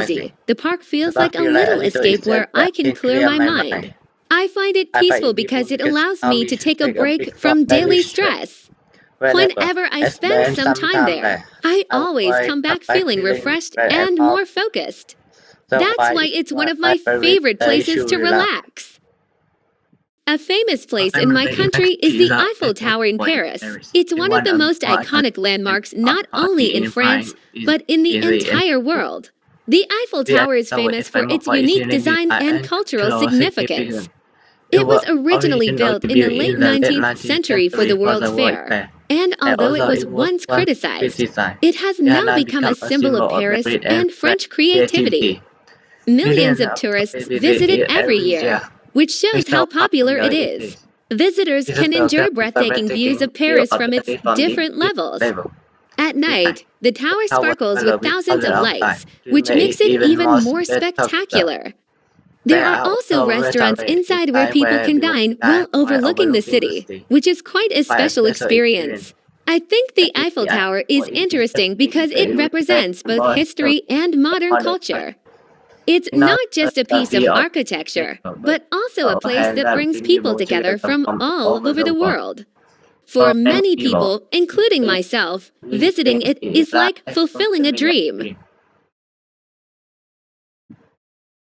noisy. The park feels like a little escape where I can clear my mind. I find it peaceful because it allows me to take a break from daily stress. Whenever I spend some time there, I always come back feeling refreshed and more focused. That's why it's one of my favorite places to relax. A famous place in my country is the Eiffel Tower in Paris. It's one of the most iconic landmarks not only in France, but in the entire world. The Eiffel Tower is famous for its unique design and cultural significance. It was originally built in the late 19th century for the World's Fair. And and although it also was it was once once criticized, criticized. it has It has now now become a become a symbol of symbol of Paris Madrid and and French French creativity. creativity. Millions Millions of of tourists tourists visit visit it it every every year, year, which shows which how how popular popular it it is. is. Visitors This is can the enjoy breathtaking views breathtaking of view Paris of from its Paris from different different levels. levels. At At night, night, the the tower tower sparkles sparkles with with thousands of thousands of lights, lights to which make makes it it even even more more spectacular. spectacular. There There are are also also restaurants restaurants inside where inside people where can people dine can dine while while overlooking the overlooking the city, city. which is quite a Quite a special special experience. experience. I think I the think Eiffel the Tower Eiffel is is interesting interesting because because it it represents represents both both history history and and modern modern culture. culture. It's It's not not just just a a piece of piece of architecture, architecture, but but also a also place has that that brings bring people people together together from from all all over over the the world. world. For For many many people, people, including myself, visiting visiting it it is is like like fulfilling a fulfilling a dream. dream.